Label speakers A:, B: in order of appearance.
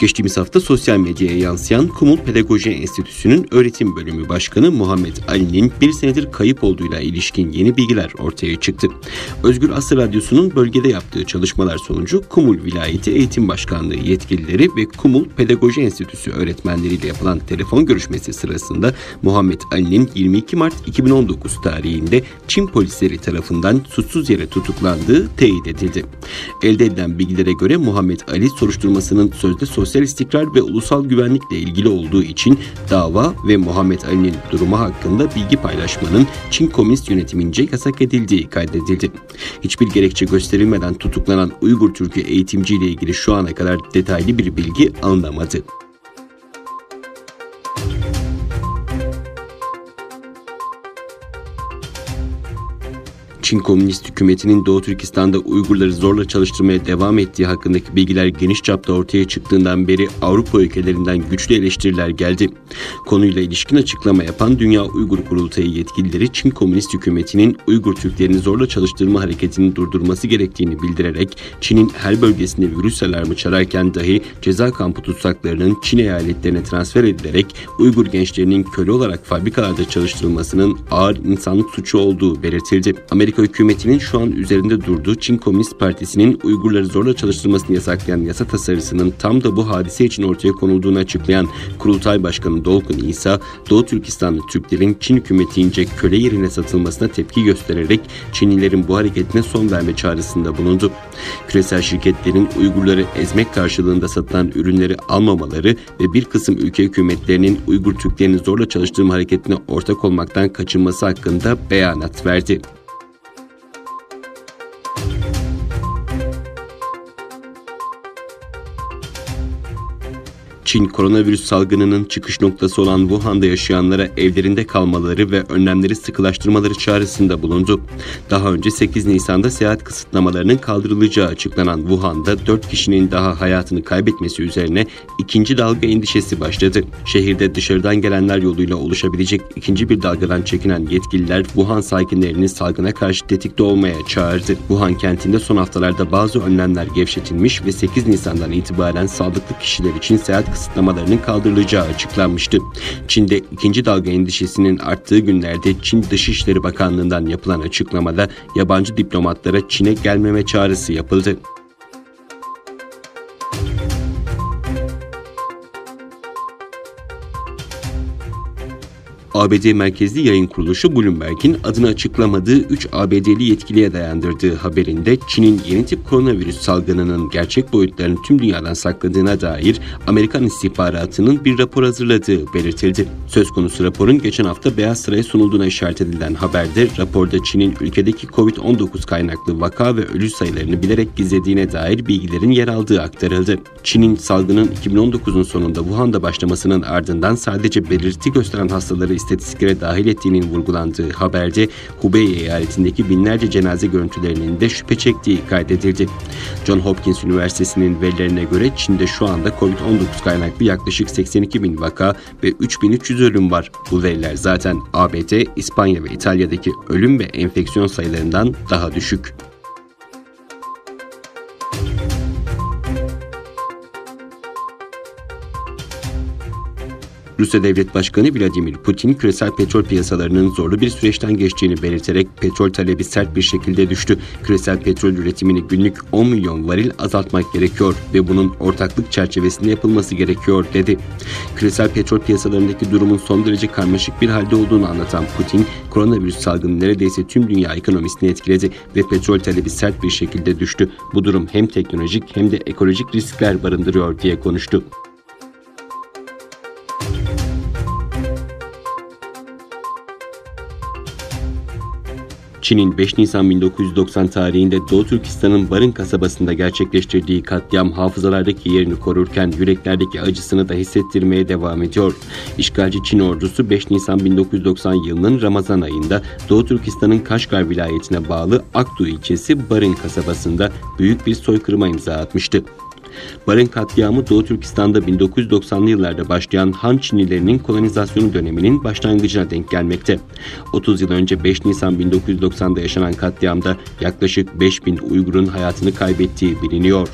A: Geçtiğimiz hafta sosyal medyaya yansıyan Kumul Pedagoji Enstitüsü'nün öğretim bölümü başkanı Muhammed Ali'nin bir senedir kayıp olduğuyla ilişkin yeni bilgiler ortaya çıktı. Özgür Asır Radyosu'nun bölgede yaptığı çalışmalar sonucu Kumul Vilayeti Eğitim Başkanlığı yetkilileri ve Kumul Pedagoji Enstitüsü öğretmenleriyle yapılan telefon görüşmesi sırasında Muhammed Ali'nin 22 Mart 2019 tarihinde Çin polisleri tarafından suçsuz yere tutuklandığı teyit edildi. Elde edilen bilgilere göre Muhammed Ali soruşturmasının sözde sosyal istikrar ve ulusal güvenlikle ilgili olduğu için dava ve Muhammed Ali'nin durumu hakkında bilgi paylaşmanın Çin Komünist yönetimince yasak edildiği kaydedildi. Hiçbir gerekçe gösterilmeden tutuklanan Uygur Türk'ü eğitimci ile ilgili şu ana kadar detaylı bir bilgi alınamadı. Çin Komünist hükümetinin Doğu Türkistan'da Uygurları zorla çalıştırmaya devam ettiği hakkındaki bilgiler geniş çapta ortaya çıktığından beri Avrupa ülkelerinden güçlü eleştiriler geldi. Konuyla ilişkin açıklama yapan Dünya Uygur Kurultayı yetkilileri Çin Komünist hükümetinin Uygur Türklerini zorla çalıştırma hareketini durdurması gerektiğini bildirerek Çin'in her bölgesinde virüs alarmı çalarken dahi ceza kampı tutsaklarının Çin eyaletlerine transfer edilerek Uygur gençlerinin köle olarak fabrikalarda çalıştırılmasının ağır insanlık suçu olduğu belirtildi. Amerika hükümetinin şu an üzerinde durduğu Çin Komünist Partisi'nin Uygurları zorla çalıştırmasını yasaklayan yasa tasarısının tam da bu hadise için ortaya konulduğunu açıklayan Kurultay Başkanı Dolkun İsa, Doğu Türkistanlı Türklerin Çin hükümetince köle yerine satılmasına tepki göstererek Çinlilerin bu hareketine son verme çağrısında bulundu. Küresel şirketlerin Uygurları ezmek karşılığında satılan ürünleri almamaları ve bir kısım ülke hükümetlerinin Uygur Türklerini zorla çalıştırma hareketine ortak olmaktan kaçınması hakkında beyanat verdi. Çin, koronavirüs salgınının çıkış noktası olan Wuhan'da yaşayanlara evlerinde kalmaları ve önlemleri sıkılaştırmaları çağrısında bulundu. Daha önce 8 Nisan'da seyahat kısıtlamalarının kaldırılacağı açıklanan Wuhan'da 4 kişinin daha hayatını kaybetmesi üzerine ikinci dalga endişesi başladı. Şehirde dışarıdan gelenler yoluyla oluşabilecek ikinci bir dalgadan çekinen yetkililer Wuhan sakinlerini salgına karşı tetikte olmaya çağırdı. Wuhan kentinde son haftalarda bazı önlemler gevşetilmiş ve 8 Nisan'dan itibaren sağlıklı kişiler için seyahat kısıtlamalarının kaldırılacağı açıklanmıştı. Çin'de ikinci dalga endişesinin arttığı günlerde Çin Dışişleri Bakanlığı'ndan yapılan açıklamada yabancı diplomatlara Çin'e gelmeme çağrısı yapıldı. ABD merkezli yayın kuruluşu Bloomberg'in adını açıklamadığı 3 ABD'li yetkiliye dayandırdığı haberinde Çin'in yeni tip koronavirüs salgınının gerçek boyutlarını tüm dünyadan sakladığına dair Amerikan istihbaratının bir rapor hazırladığı belirtildi. Söz konusu raporun geçen hafta Beyaz Saray'a sunulduğuna işaret edilen haberde raporda Çin'in ülkedeki COVID-19 kaynaklı vaka ve ölü sayılarını bilerek gizlediğine dair bilgilerin yer aldığı aktarıldı. Çin'in salgının 2019'un sonunda Wuhan'da başlamasının ardından sadece belirti gösteren hastaları istatistiklere dahil ettiğinin vurgulandığı haberde Hubei eyaletindeki binlerce cenaze görüntülerinin de şüphe çektiği kaydedildi. John Hopkins Üniversitesi'nin verilerine göre Çin'de şu anda COVID-19 kaynaklı yaklaşık 82 bin vaka ve 3300 ölüm var. Bu veriler zaten ABD, İspanya ve İtalya'daki ölüm ve enfeksiyon sayılarından daha düşük. Rusya Devlet Başkanı Vladimir Putin, küresel petrol piyasalarının zorlu bir süreçten geçtiğini belirterek petrol talebi sert bir şekilde düştü. Küresel petrol üretimini günlük 10 milyon varil azaltmak gerekiyor ve bunun ortaklık çerçevesinde yapılması gerekiyor dedi. Küresel petrol piyasalarındaki durumun son derece karmaşık bir halde olduğunu anlatan Putin, koronavirüs salgını neredeyse tüm dünya ekonomisini etkiledi ve petrol talebi sert bir şekilde düştü. Bu durum hem teknolojik hem de ekolojik riskler barındırıyor diye konuştu. Çin'in 5 Nisan 1990 tarihinde Doğu Türkistan'ın Barın kasabasında gerçekleştirdiği katliam hafızalardaki yerini korurken yüreklerdeki acısını da hissettirmeye devam ediyor. İşgalci Çin ordusu 5 Nisan 1990 yılının Ramazan ayında Doğu Türkistan'ın Kaşgar vilayetine bağlı Akdu ilçesi Barın kasabasında büyük bir soykırıma imza atmıştı. Barın katliamı Doğu Türkistan'da 1990'lı yıllarda başlayan Han Çinlilerinin kolonizasyonu döneminin başlangıcına denk gelmekte. 30 yıl önce 5 Nisan 1990'da yaşanan katliamda yaklaşık 5000 Uygur'un hayatını kaybettiği biliniyor.